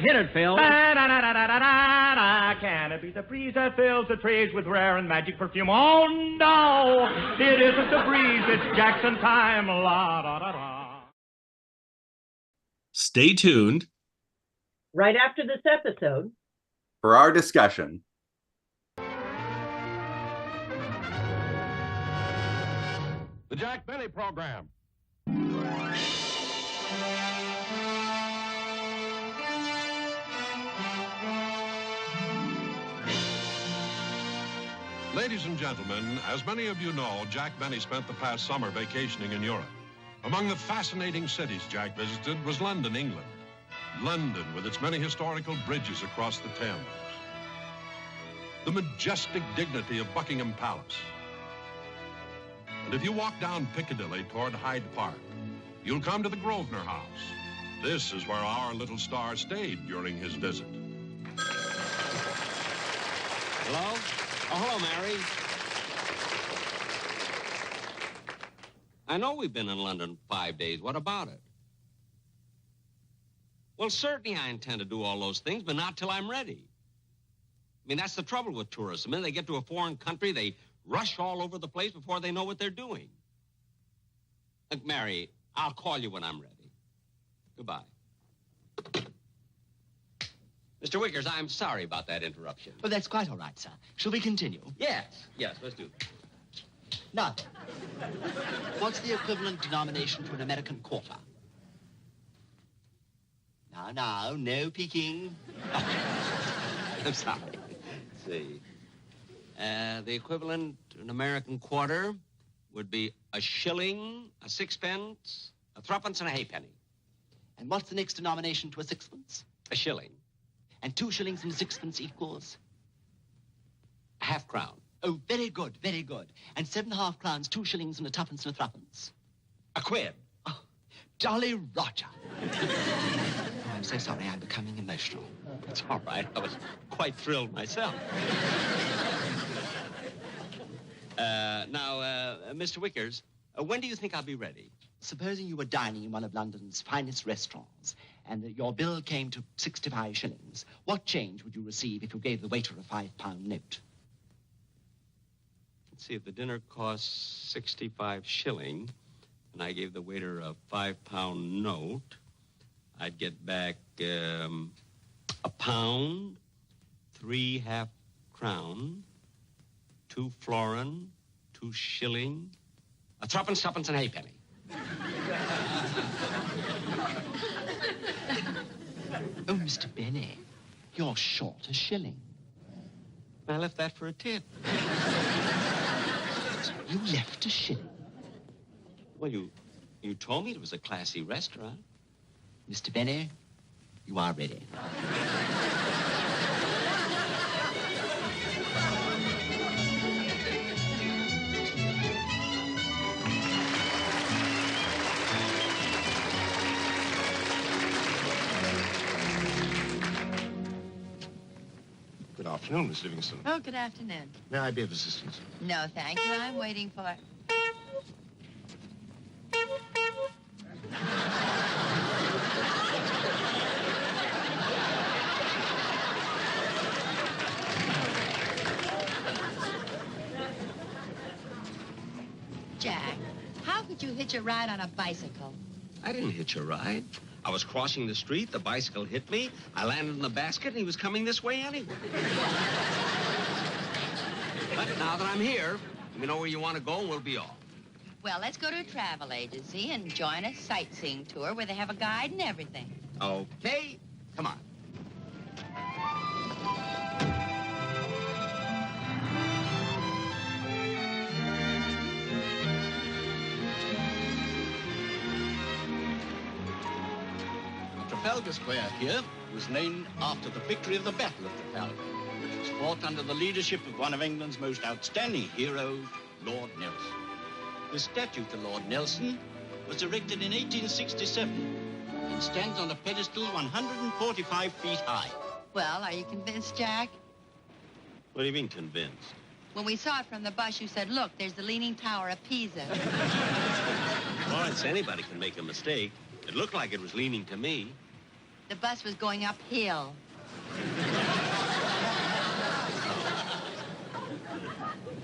Hit it, Phil. Da-da-da-da-da-da-da. Can it be the breeze that fills the trees with rare and magic perfume? Oh, no, it isn't the breeze. It's Jackson time. La-da-da-da. Stay tuned. Right after this episode. For our discussion. The Jack Benny Program. Ladies and gentlemen, as many of you know, Jack Benny spent the past summer vacationing in Europe. Among the fascinating cities Jack visited was London, England. London, with its many historical bridges across the Thames. The majestic dignity of Buckingham Palace. And if you walk down Piccadilly toward Hyde Park, you'll come to the Grosvenor House. This is where our little star stayed during his visit. Hello? Oh, hello, Mary. I know we've been in London 5 days. What about it? Well, certainly I intend to do all those things, but not till I'm ready. I mean, that's the trouble with tourists. The minute they get to a foreign country, they rush all over the place before they know what they're doing. Look, Mary, I'll call you when I'm ready. Goodbye. Mr. Wickers, I'm sorry about that interruption. Well, that's quite all right, sir. Shall we continue? Yes, let's do that. Now, what's the equivalent denomination to an American quarter? Now, no peeking. I'm sorry. Let's see. The equivalent to an American quarter would be a shilling, a sixpence, a threepence, and a halfpenny. And what's the next denomination to a sixpence? A shilling. And 2 shillings and a sixpence equals? A half-crown. Oh, very good, very good. And 7 half-crowns, 2 shillings and a tuppence and a threepence. A quid. Oh, Jolly Roger. Oh, I'm so sorry, I'm becoming emotional. It's all right. I was quite thrilled myself. Now, Mr. Wickers, when do you think I'll be ready? Supposing you were dining in one of London's finest restaurants and that your bill came to 65 shillings, what change would you receive if you gave the waiter a £5 note? Let's see, if the dinner costs 65 shilling and I gave the waiter a £5 note, I'd get back £1, 3 half-crown, 2 florin, 2 shilling, a threepence, tuppence, and a halfpenny. Oh, Mr. Benny, you're short a shilling. I left that for a tip. You left a shilling? Well, you told me it was a classy restaurant. Mr. Benny, you are ready. Good afternoon, Miss Livingston. Oh, good afternoon. May I be of assistance? No, thank you. I'm waiting for... Jack, how could you hitch a ride on a bicycle? I didn't hitch a ride. I was crossing the street, the bicycle hit me, I landed in the basket, and he was coming this way anyway. But now that I'm here, we know where you want to go, and we'll be off. Well, let's go to a travel agency and join a sightseeing tour where they have a guide and everything. Okay, come on. Trafalgar Square here was named after the victory of the Battle of Trafalgar, which was fought under the leadership of one of England's most outstanding heroes, Lord Nelson. The statue to Lord Nelson was erected in 1867 and stands on a pedestal 145 feet high. Well, are you convinced, Jack? What do you mean, convinced? When we saw it from the bus, you said, look, there's the Leaning Tower of Pisa. Lawrence, anybody can make a mistake. It looked like it was leaning to me. The bus was going uphill.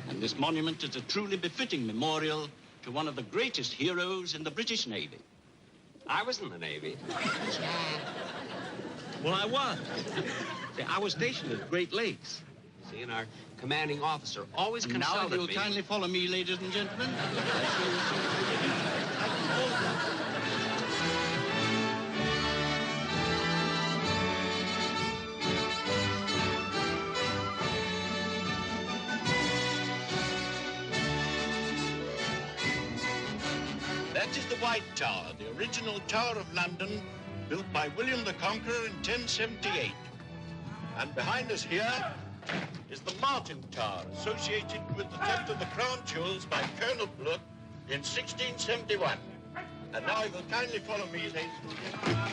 And this monument is a truly befitting memorial to one of the greatest heroes in the British Navy. I was in the Navy. Jack. Well, I was. See, I was stationed at Great Lakes. See, and our commanding officer always And now, consulted if you'll me. kindly follow me, ladies and gentlemen. That is the White Tower, the original Tower of London, built by William the Conqueror in 1078. And behind us here is the Martin Tower, associated with the theft of the crown jewels by Colonel Blood in 1671. And now, if you'll kindly follow me, ladies and gentlemen.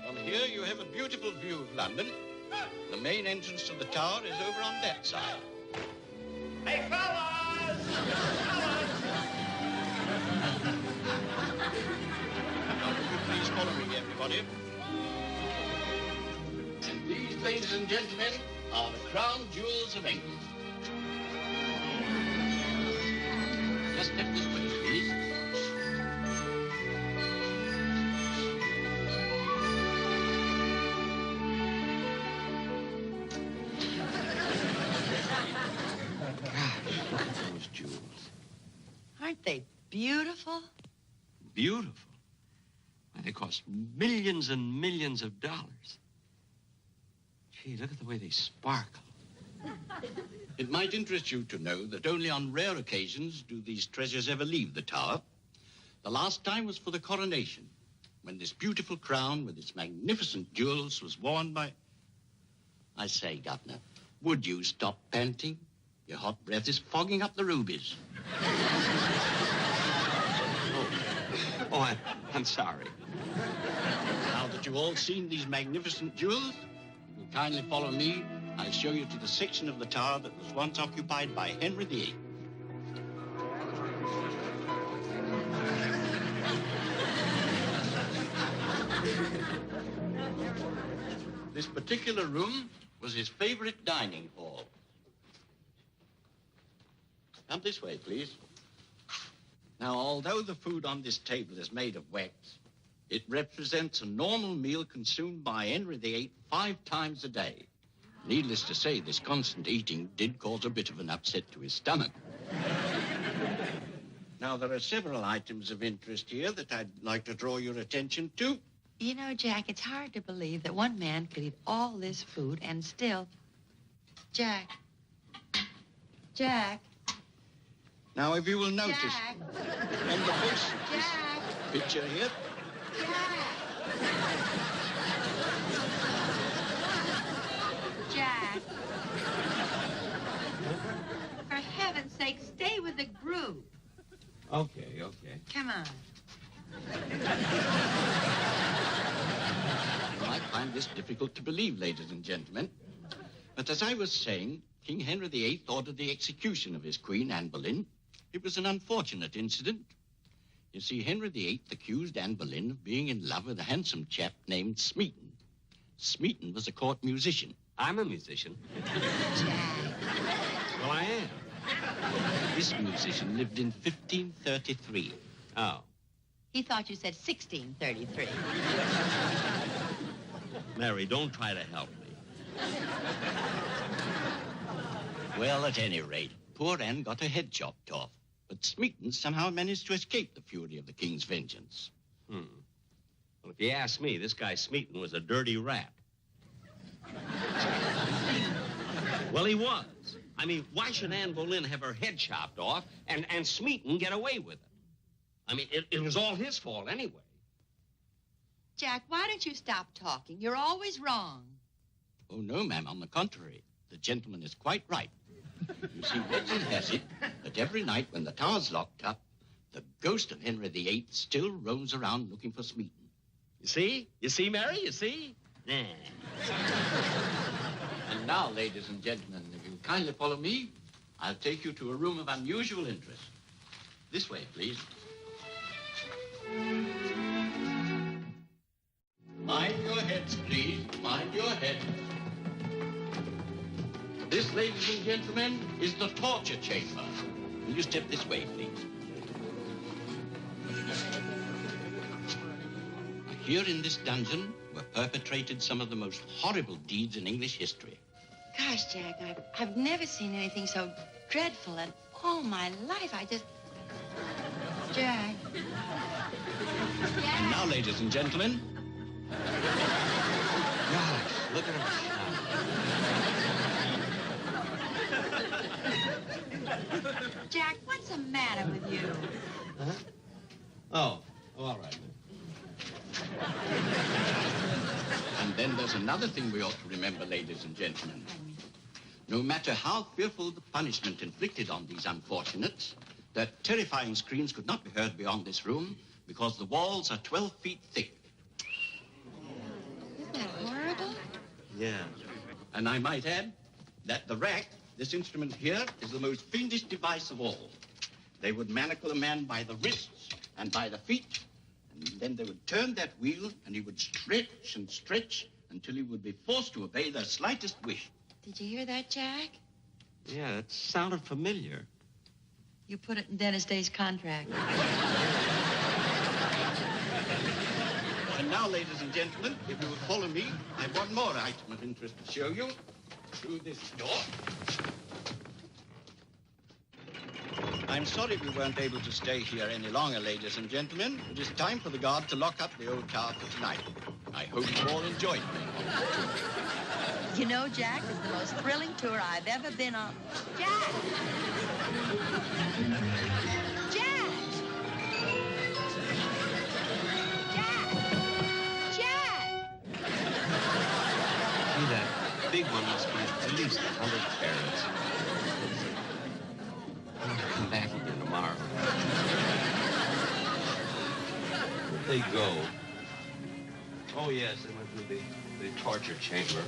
From here, you have a beautiful view of London. The main entrance to the tower is over on that side. Hey, fellas! Now, will you please follow me, everybody? And these, ladies and gentlemen, are the crown jewels of England. Just step this way, please. Look at those jewels. Aren't they beautiful? Beautiful. Why, they cost millions and millions of dollars. Gee, look at the way they sparkle. It might interest you to know that only on rare occasions do these treasures ever leave the tower. The last time was for the coronation, when this beautiful crown with its magnificent jewels was worn by... I say, Governor, would you stop panting? Your hot breath is fogging up the rubies. I'm sorry. Now that you've all seen these magnificent jewels, if you'll kindly follow me, I'll show you to the section of the tower that was once occupied by Henry VIII. This particular room was his favorite dining hall. Come this way, please. Now, although the food on this table is made of wax, it represents a normal meal consumed by Henry VIII 5 times a day. Needless to say, this constant eating did cause a bit of an upset to his stomach. Now, there are several items of interest here that I'd like to draw your attention to. You know, Jack, it's hard to believe that one man could eat all this food and still... Jack. Now, if you will notice, Jack. on the base of this Jack. picture here, Jack. For heaven's sake, stay with the group. Okay. Come on. you might find this difficult to believe, ladies and gentlemen. But as I was saying, King Henry VIII ordered the execution of his Queen, Anne Boleyn. It was an unfortunate incident. You see, Henry VIII accused Anne Boleyn of being in love with a handsome chap named Smeaton. Smeaton was a court musician. I'm a musician. Jack. Well, I am. This musician lived in 1533. Oh. He thought you said 1633. Mary, don't try to help me. Well, at any rate, poor Anne got her head chopped off. But Smeaton somehow managed to escape the fury of the king's vengeance. Well, if you ask me, this guy Smeaton was a dirty rat. Well, he was. I mean, why should Anne Boleyn have her head chopped off and Smeaton get away with it? I mean, it was all his fault anyway. Jack, why don't you stop talking? You're always wrong. Oh, no, ma'am. On the contrary, the gentleman is quite right. You see, Betsy has it that every night when the tower's locked up, the ghost of Henry VIII still roams around looking for Smeaton. You see? You see, Mary? You see? Nah. And now, ladies and gentlemen, if you'll kindly follow me, I'll take you to a room of unusual interest. This way, please. heads, please. Mind your heads. This, ladies and gentlemen, is the torture chamber. Will you step this way, please? Here in this dungeon were perpetrated some of the most horrible deeds in English history. Gosh, Jack, I've never seen anything so dreadful in all my life. Jack. And now, ladies and gentlemen. Gosh, look at him. Jack, what's the matter with you? Huh? Oh, all right. And then there's another thing we ought to remember, ladies and gentlemen. No matter how fearful the punishment inflicted on these unfortunates, their terrifying screams could not be heard beyond this room because the walls are 12 feet thick. Isn't that horrible? Yeah. And I might add that the rack, this instrument here, is the most fiendish device of all. They would manacle a man by the wrists and by the feet, and then they would turn that wheel, and he would stretch and stretch until he would be forced to obey their slightest wish. Did you hear that, Jack? Yeah, it sounded familiar. You put it in Dennis Day's contract. And now, ladies and gentlemen, if you would follow me, I have one more item of interest to show you. Through this door. I'm sorry we weren't able to stay here any longer, ladies and gentlemen. It is time for the guard to lock up the old tower for tonight. I hope you all enjoyed it. You know, Jack, this is the most thrilling tour I've ever been on. Jack! Jack! Jack! Jack! See, that big one must be at least 100 carats. I'm gonna come back again tomorrow. Where'd they go? Oh, yes, they went to the torture chamber.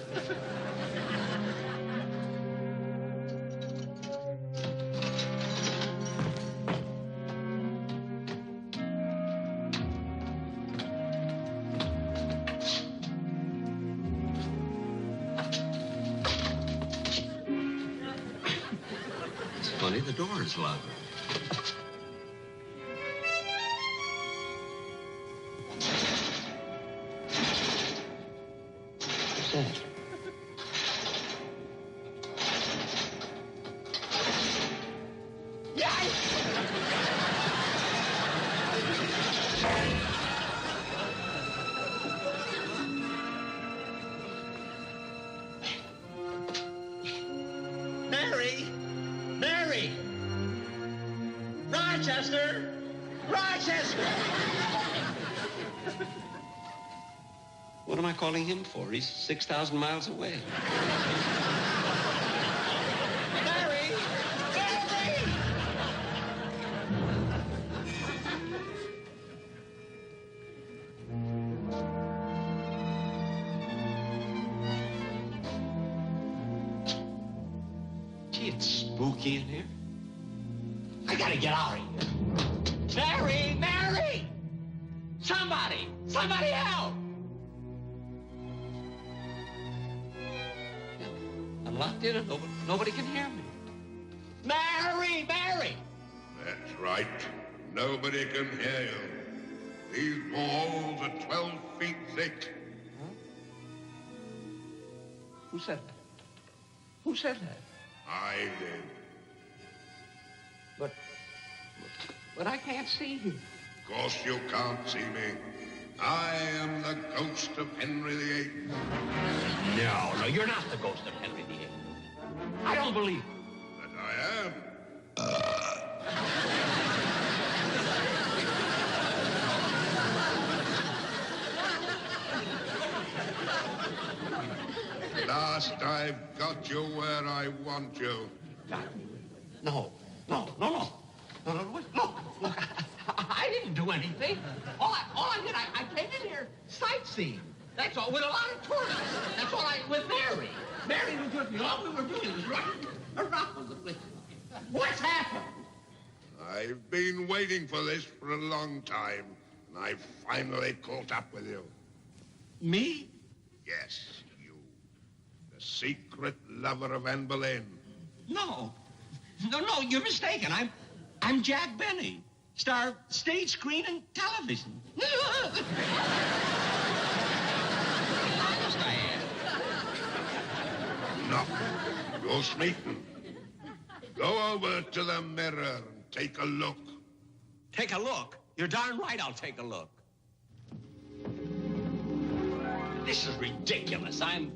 It's funny, the door is locked. What's that? Mary! Mary! Rochester! Rochester! What am I calling him for? He's 6,000 miles away. Mary! Mary! Gee, it's spooky in here. I gotta get out of here. Mary! Mary! Somebody! Somebody help! I'm locked in and nobody can hear me. Mary! Mary! That's right. Nobody can hear you. These walls are 12 feet thick. Huh? Who said that? Who said that? I did. But I can't see you. Of course you can't see me. I am the ghost of Henry VIII. No, you're not the ghost of Henry VIII. I don't believe it. That I am. At last I've got you where I want you. No. Look, I didn't do anything. All I did, I came in here sightseeing. That's all, with a lot of tourists. That's all with Mary. Mary was with me. All we were doing was running around the place. What's happened? I've been waiting for this for a long time, and I've finally caught up with you. Me? Yes, you. The secret lover of Anne Boleyn. No. No, you're mistaken. I'm Jack Benny, star of stage, screen, and television. Honest, I am. No, you're Smeaton. Go over to the mirror and take a look. Take a look? You're darn right I'll take a look. This is ridiculous. I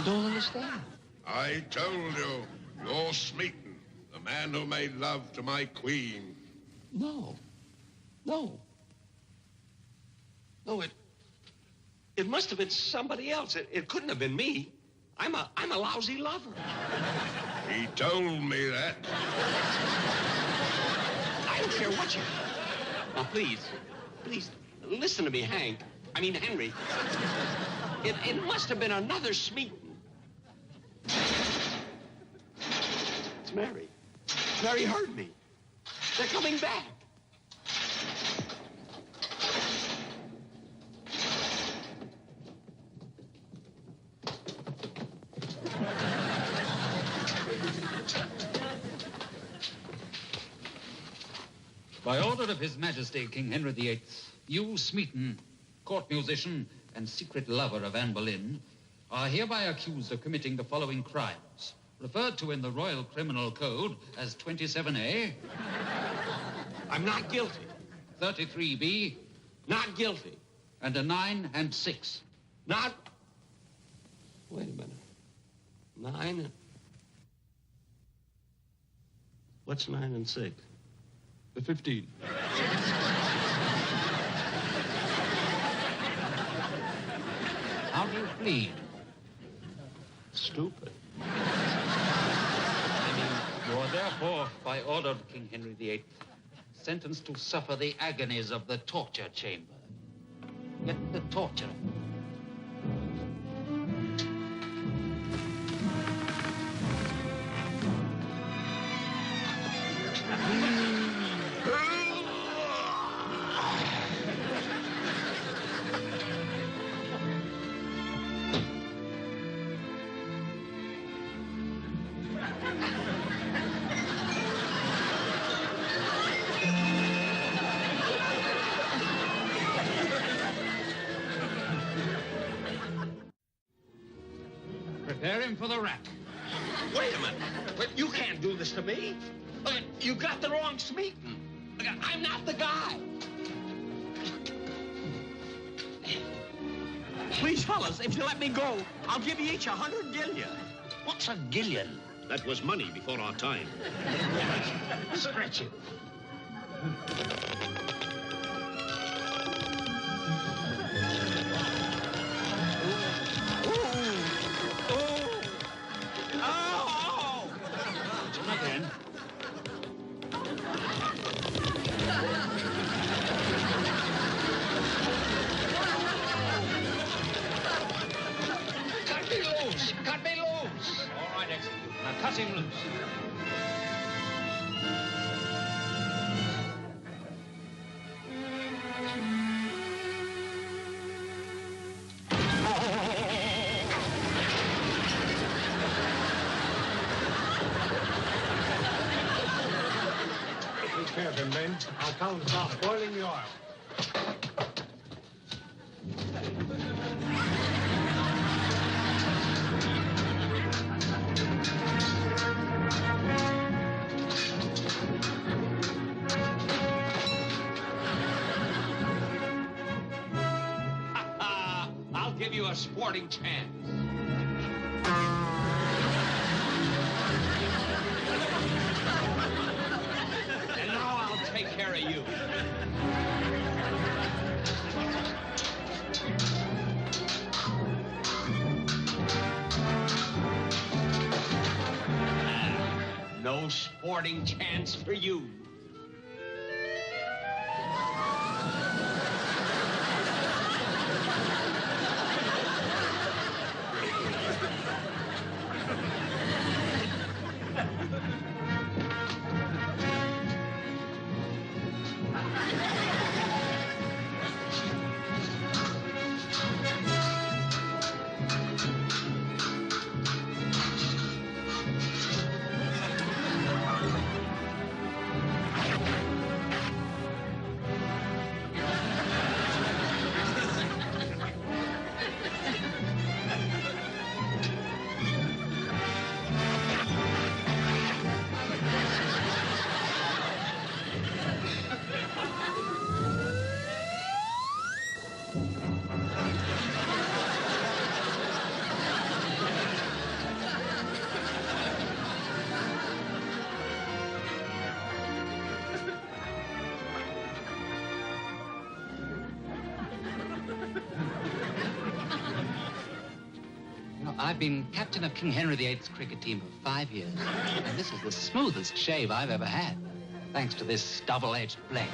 don't understand. I told you, you're Smeaton, the man who made love to my queen. No, it must have been somebody else. It couldn't have been me. I'm a lousy lover. He told me that. I don't care what you... Now, please, listen to me, Hank. I mean, Henry. It must have been another Smeaton. It's Mary. Mary heard me. They're coming back. By order of His Majesty, King Henry VIII, you, Smeaton, court musician and secret lover of Anne Boleyn, are hereby accused of committing the following crimes, referred to in the Royal Criminal Code as 27A. I'm not guilty. 33B. Not guilty. And a 9 and 6. Not... Wait a minute. 9... What's 9 and 6? The 15. How do you plead? Stupid. You are therefore, by order of King Henry VIII, sentenced to suffer the agonies of the torture chamber. Get the torture. Prepare him for the rack. Wait a minute. Wait, you can't do this to me. Look, you got the wrong Smeaton. Look, I'm not the guy. Please, fellas, if you let me go, I'll give you each 100 gillion. What's a gillion? That was money before our time. Stretch it. Again. Cut me loose! Cut me loose! All right, execute. Now cut him loose. Take care of him, men. I'll come and start boiling the oil. I'll give you a sporting chance. And now I'll take care of you. No sporting chance for you. I've been captain of King Henry VIII's cricket team for 5 years. And this is the smoothest shave I've ever had, thanks to this double-edged blade.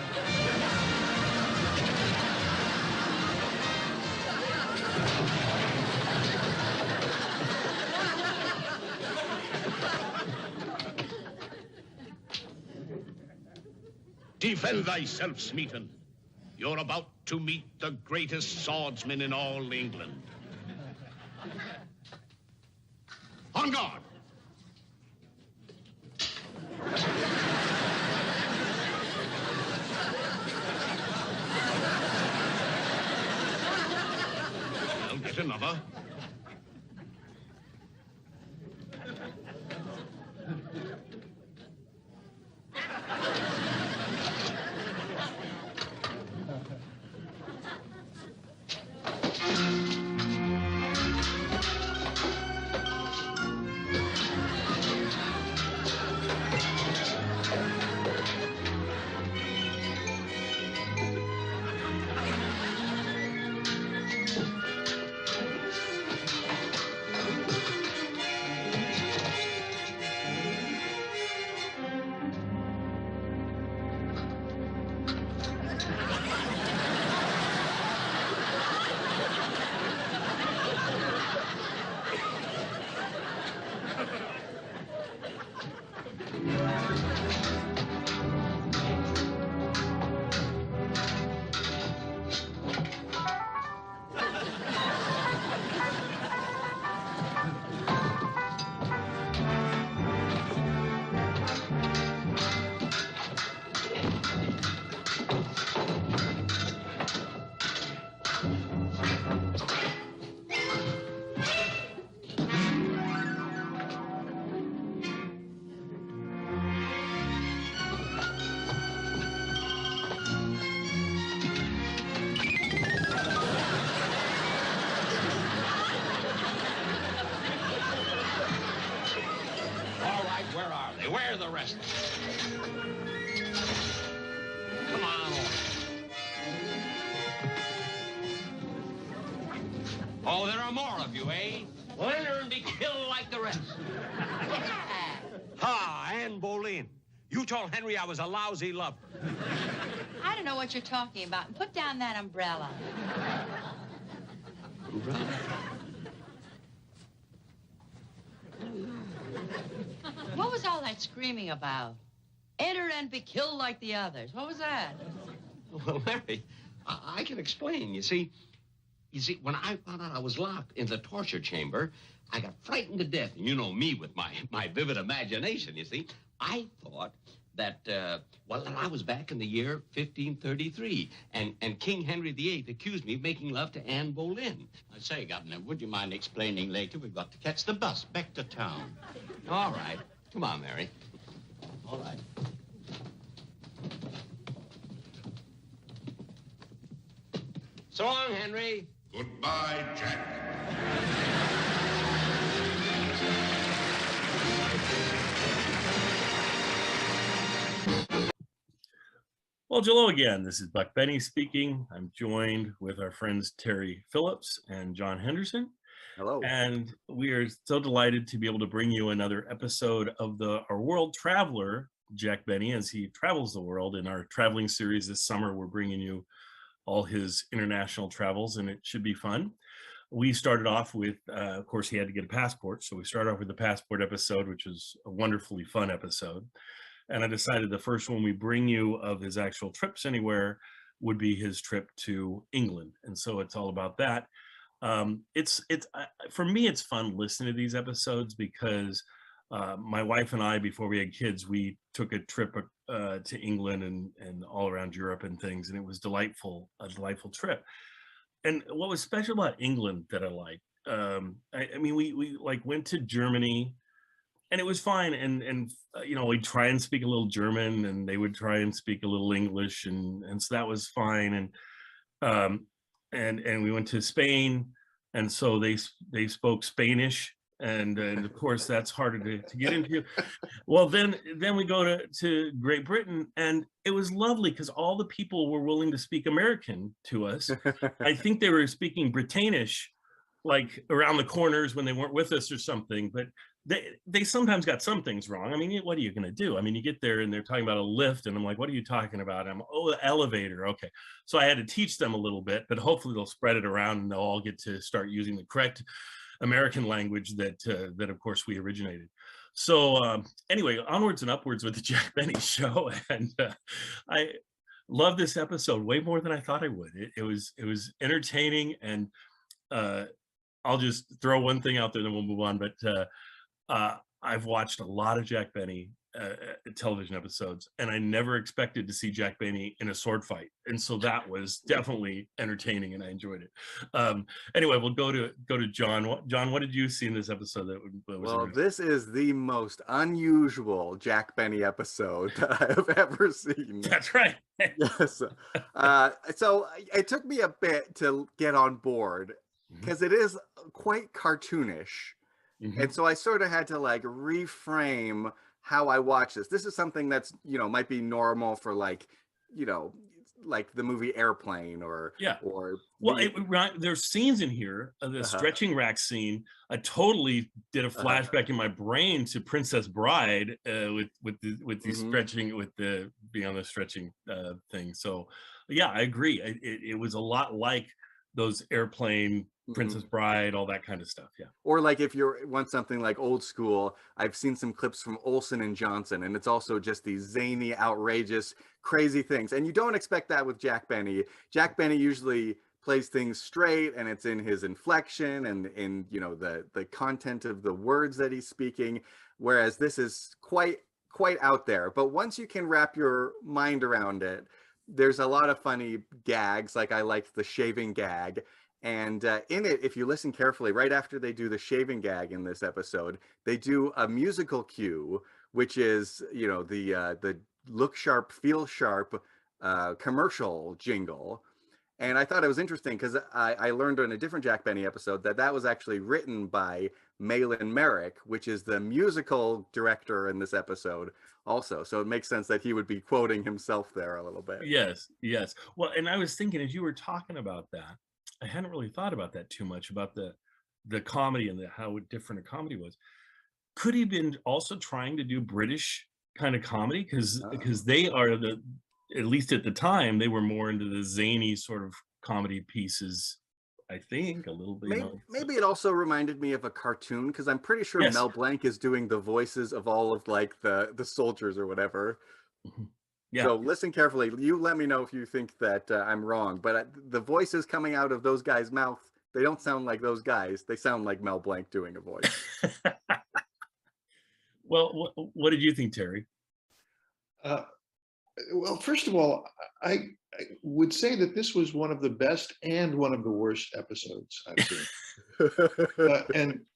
Defend thyself, Smeaton. You're about to meet the greatest swordsman in all England. On guard! I'll get another. Where are the rest? Come on. Oh, there are more of you, eh? Well, enter and be killed like the rest. Ha, Anne Boleyn. You told Henry I was a lousy lover. I don't know what you're talking about. Put down that umbrella. Umbrella? What was all that screaming about? Enter and be killed like the others. What was that? Well, Mary, I can explain. You see, when I found out I was locked in the torture chamber, I got frightened to death. And you know me with my vivid imagination, you see. I thought that, well, that I was back in the year 1533, and King Henry VIII accused me of making love to Anne Boleyn. I say, Governor, would you mind explaining later? We've got to catch the bus back to town. All right. Come on, Mary. All right. So long, Henry. Goodbye, Jack. Well, hello again. This is Buck Benny speaking. I'm joined with our friends Terry Phillips and John Henderson. Hello. And we are so delighted to be able to bring you another episode of our world traveler, Jack Benny, as he travels the world. In our traveling series this summer, we're bringing you all his international travels, and it should be fun. We started off with, of course, he had to get a passport. So we started off with the passport episode, which was a wonderfully fun episode. And I decided the first one we bring you of his actual trips anywhere would be his trip to England. And so it's all about that. For me, it's fun listening to these episodes because my wife and I, before we had kids, we took a trip to England and all around Europe and things. And it was a delightful trip. And what was special about England that I liked, I mean, we like went to Germany, and it was fine. And you know, we'd try and speak a little German, and they would try and speak a little English, and so that was fine. And we went to Spain, and so they spoke Spanish, and of course that's harder to get into. Well, then we go to Great Britain, and it was lovely because all the people were willing to speak American to us. I think they were speaking Britannish like around the corners when they weren't with us or something, but they sometimes got some things wrong. I mean, what are you going to do? I mean, you get there and they're talking about a lift and I'm like, what are you talking about? The elevator. Okay. So I had to teach them a little bit, but hopefully they'll spread it around and they'll all get to start using the correct American language that of course we originated. So anyway, onwards and upwards with the Jack Benny show. And I love this episode way more than I thought I would. It was entertaining, and I'll just throw one thing out there, then we'll move on. But I've watched a lot of Jack Benny television episodes, and I never expected to see Jack Benny in a sword fight, and so that was definitely entertaining, and I enjoyed it. Anyway, we'll go to John. John, what did you see in this episode that was? Well, this is the most unusual Jack Benny episode that I have ever seen. That's right. Yes. So it took me a bit to get on board because it is quite cartoonish. And so I sort of had to like reframe how I watch this. This is something that's, might be normal for like the movie Airplane or there's scenes in here. The stretching rack scene, I totally did a flashback in my brain to Princess Bride with the stretching, with the being on the stretching thing. So yeah, I agree. It was a lot like those Airplane, Princess Bride, all that kind of stuff. Yeah. Or like if you want something like old school, I've seen some clips from Olsen and Johnson, and it's also just these zany, outrageous, crazy things. And you don't expect that with Jack Benny. Jack Benny usually plays things straight, and it's in his inflection and in the content of the words that he's speaking. Whereas this is quite out there. But once you can wrap your mind around it, there's a lot of funny gags. Like I liked the shaving gag. And in it, if you listen carefully, right after they do the shaving gag in this episode, they do a musical cue, which is, the look sharp, feel sharp commercial jingle. And I thought it was interesting because I learned on a different Jack Benny episode that was actually written by Malin Merrick, which is the musical director in this episode also. So it makes sense that he would be quoting himself there a little bit. Yes. Well, and I was thinking as you were talking about that, I hadn't really thought about that too much, about the comedy and how different a comedy was. Could he have been also trying to do British kind of comedy? Because they are at least at the time, they were more into the zany sort of comedy pieces, I think, a little bit. Maybe it also reminded me of a cartoon, because I'm pretty sure Mel Blanc is doing the voices of all of like the soldiers or whatever. Yeah. So listen carefully. You let me know if you think that I'm wrong. But the voices coming out of those guys' mouth, they don't sound like those guys. They sound like Mel Blanc doing a voice. Well, what did you think, Terry? Well, first of all, I would say that this was one of the best and one of the worst episodes I've seen.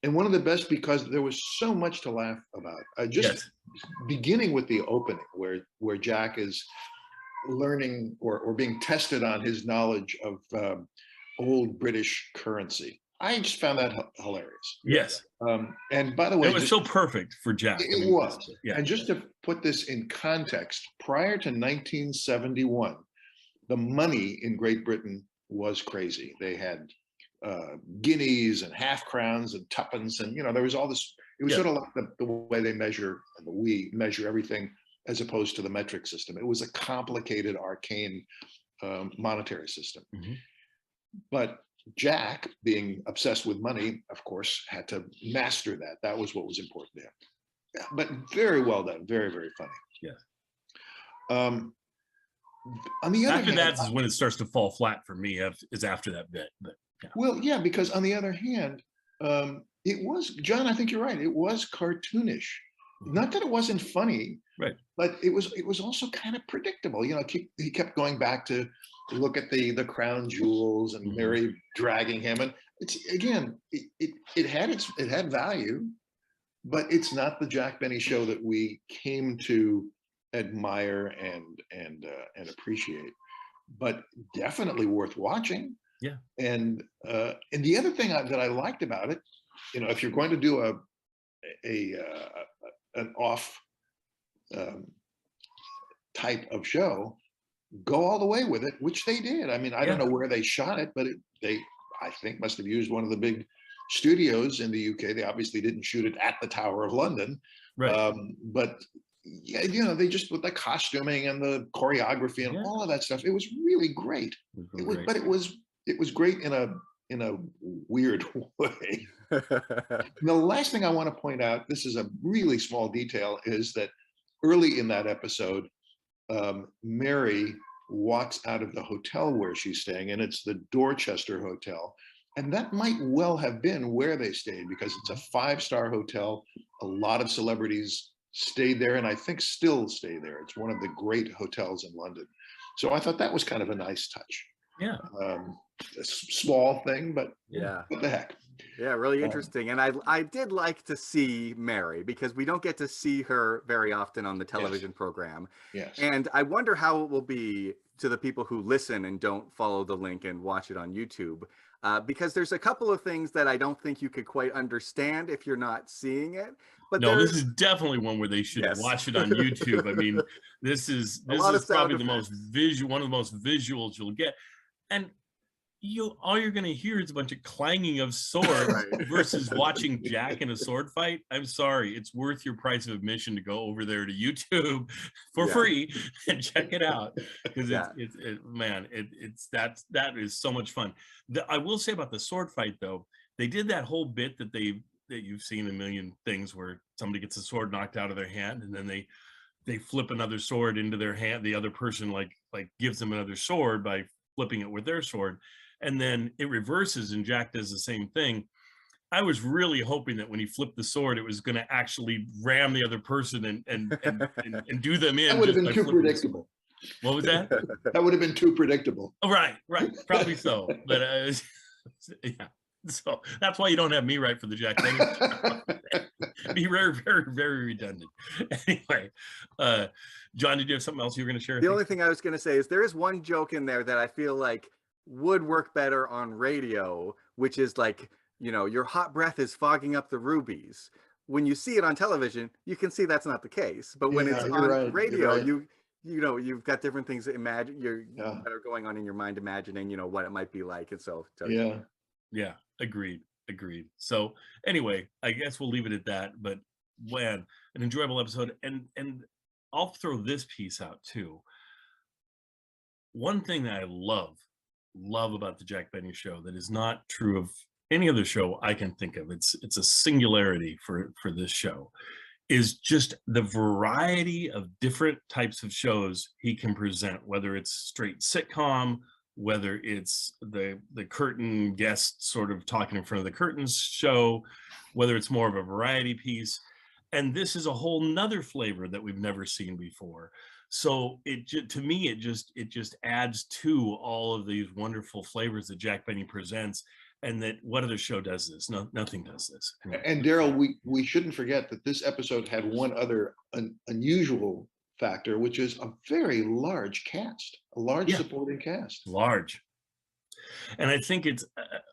And one of the best because there was so much to laugh about. Beginning with the opening where Jack is learning or being tested on his knowledge of old British currency. I just found that hilarious. Yes. And by the way, it was so perfect for Jack. It was. Yeah. And just to put this in context, prior to 1971, the money in Great Britain was crazy. They had guineas and half crowns and tuppence, and there was all this. It was sort of like the way they measure, we measure everything as opposed to the metric system. It was a complicated, arcane monetary system. But Jack, being obsessed with money, of course, had to master that. That was what was important to him. Yeah, but very well done. Very, very funny. Yes. On the other hand, that is when it starts to fall flat for me, is after that bit. But, yeah. Well, yeah, because on the other hand, it was, John, I think you're right. It was cartoonish. Not that it wasn't funny, right? But it was also kind of predictable. He kept going back to look at the crown jewels and Mary dragging him, and it's again, it had value, but it's not the Jack Benny show that we came to admire and appreciate. But definitely worth watching. Yeah. And the other thing that I liked about it, if you're going to do an off type of show, go all the way with it, which they did. I mean, I don't know where they shot it, but they I think, must have used one of the big studios in the UK. They obviously didn't shoot it at the Tower of London, Right. but yeah, you know, they just, with the costuming and the choreography and all of that stuff, it was really great. But it was great in a weird way. The last thing I want to point out, this is a really small detail, is that early in that episode, Mary walks out of the hotel where she's staying, and it's the Dorchester Hotel. And that might well have been where they stayed, because it's a 5-star hotel. A lot of celebrities stayed there, and I think still stay there. It's one of the great hotels in London. So I thought that was kind of a nice touch. Yeah. A small thing, but yeah, what the heck. Yeah, really interesting. And I did like to see Mary, because we don't get to see her very often on the television program. Yes. And I wonder how it will be to the people who listen and don't follow the link and watch it on YouTube. Because there's a couple of things that I don't think you could quite understand if you're not seeing it. But no, this is definitely one where they should watch it on YouTube. I mean, this is probably the most one of the most visuals you'll get. And all you're going to hear is a bunch of clanging of swords versus watching Jack in a sword fight. I'm sorry, it's worth your price of admission to go over there to YouTube for free and check it out, because that is so much fun. I will say about the sword fight, though, they did that whole bit that you've seen a million things, where somebody gets a sword knocked out of their hand, and then they flip another sword into their hand. The other person like gives them another sword by flipping it with their sword. And then it reverses, and Jack does the same thing. I was really hoping that when he flipped the sword, it was going to actually ram the other person and do them in. That would have been too predictable. What was that? That would have been too predictable. Oh, right, probably so. But yeah, so that's why you don't have me write for the Jack Benny. Be very, very, very redundant. Anyway, John, did you have something else you were going to share? The only thing I was going to say is there is one joke in there that I feel like would work better on radio, which is like, you know, your hot breath is fogging up the rubies. When you see it on television, you can see that's not the case. But when it's on radio, you know, you've got different things that that are going on in your mind, imagining, you know, what it might be like. And so yeah, agreed. So anyway, I guess we'll leave it at that. But an enjoyable episode. And I'll throw this piece out too. One thing that I love about the Jack Benny Show that is not true of any other show I can think of, it's a singularity for this show, is just the variety of different types of shows he can present, whether it's straight sitcom, whether it's the curtain guest sort of talking in front of the curtains show, whether it's more of a variety piece. And this is a whole nother flavor that we've never seen before. So to me, it just adds to all of these wonderful flavors that Jack Benny presents, and that what other show does this? No, nothing does this. And Daryl, we shouldn't forget that this episode had one other unusual factor, which is a very large cast, a large supporting cast. Large. And I think it's,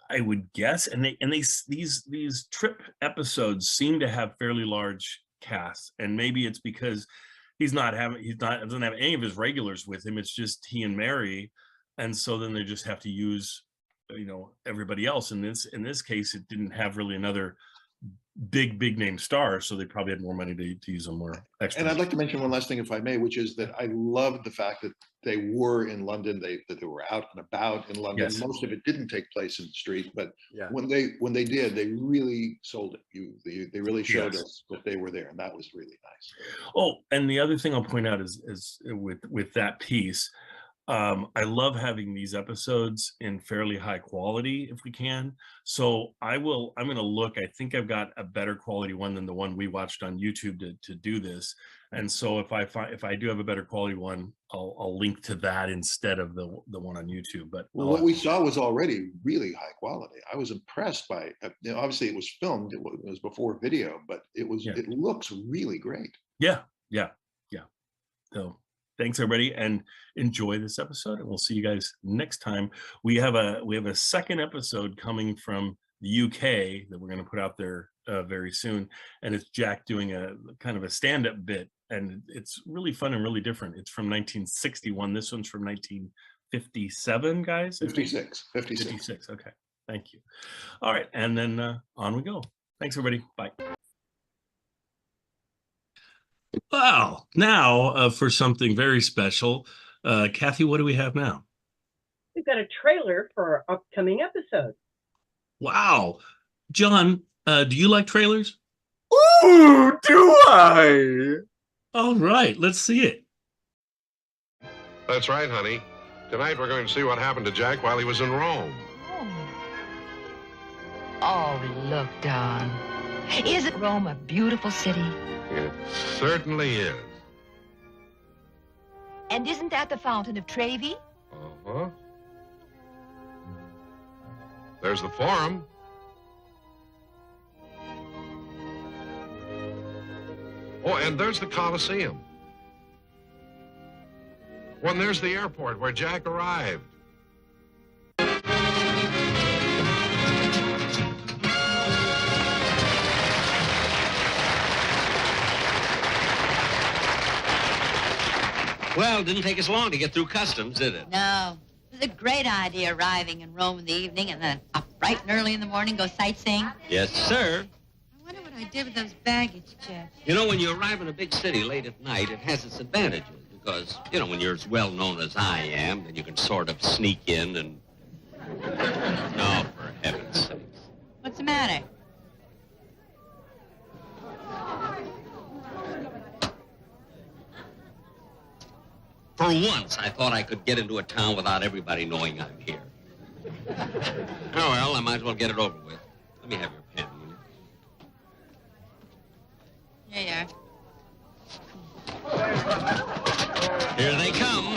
I would guess, and these trip episodes seem to have fairly large casts, and maybe it's because doesn't have any of his regulars with him. It's just he and Mary, and so then they just have to use, you know, everybody else. In this case, it didn't have really another big name star, so they probably had more money to use them more extra. And I'd like to mention one last thing, if I may, which is that I loved the fact that they were in London, that they were out and about in London. Yes. Most of it didn't take place in the street, but when they did, they really sold it. They really showed us that they were there, and that was really nice. Oh, and the other thing I'll point out is with that piece, I love having these episodes in fairly high quality if we can. So I'm going to look. I think I've got a better quality one than the one we watched on YouTube to do this. And so if I do have a better quality one, I'll link to that instead of the one on YouTube. But what we saw was already really high quality. I was impressed by it. You know, obviously it was filmed. It was before video, but it looks really great. Yeah. So thanks everybody, and enjoy this episode, and we'll see you guys next time. We have a second episode coming from the UK that we're going to put out there very soon, and it's Jack doing a kind of a stand-up bit, and it's really fun and really different. It's from 1961. This one's from 1957, guys. 56. Okay. Thank you. All right, and then on we go. Thanks, everybody. Bye. Wow. Now for something very special. Kathy, what do we have now? We've got a trailer for our upcoming episode. Wow. John, do you like trailers? Ooh, do I? All right, let's see it. That's right, honey. Tonight we're going to see what happened to Jack while he was in Rome. Oh, look, Don. Isn't Rome a beautiful city? It certainly is. And isn't that the Fountain of Trevi? Uh-huh. There's the Forum. Oh, and there's the Colosseum. Well, and there's the airport where Jack arrived. Well, it didn't take us long to get through customs, did it? No. It was a great idea arriving in Rome in the evening and then up bright and early in the morning, go sightseeing. Yes, sir. I wonder what I did with those baggage checks. You know, when you arrive in a big city late at night, it has its advantages. Because, you know, when you're as well known as I am, then you can sort of sneak in and... No, for heaven's sakes. What's the matter? For once, I thought I could get into a town without everybody knowing I'm here. Oh, well, I might as well get it over with. Let me have your pen, will you? Here you are. Here they come.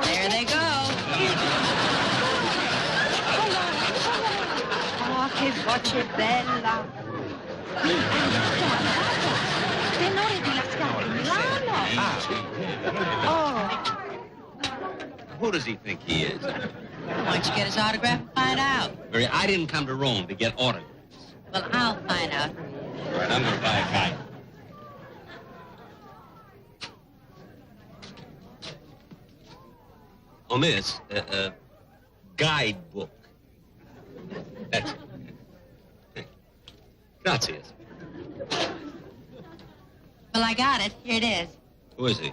There they go. Oh, che voce bella. Tenore di La Scala, Milano. Oh. Who does he think he is? Why don't you get his autograph and find out? Mary, I didn't come to Rome to get autographs. Well, I'll find out. All right, I'm going to buy a guide. Oh, miss, guidebook. That's it. Gracias. Well, I got it. Here it is. Who is he?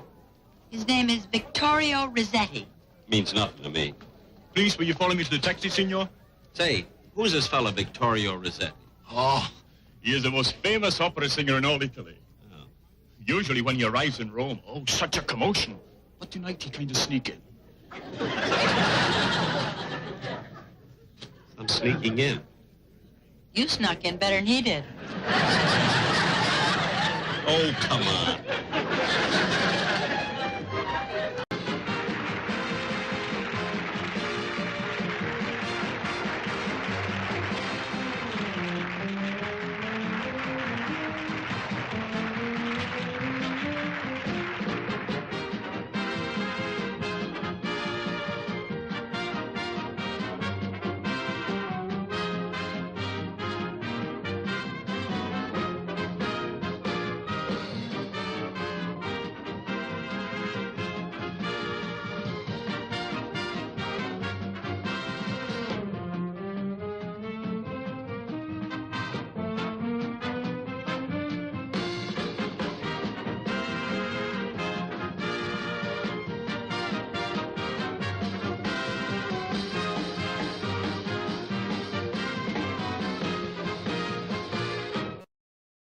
His name is Vittorio Rossetti. Means nothing to me. Please, will you follow me to the taxi, signor? Say, who's this fellow Vittorio Rossetti? Oh, he is the most famous opera singer in all Italy. Oh. Usually when he arrives in Rome, oh, such a commotion. But tonight he's trying to sneak in. I'm sneaking in. You snuck in better than he did. Oh, come on.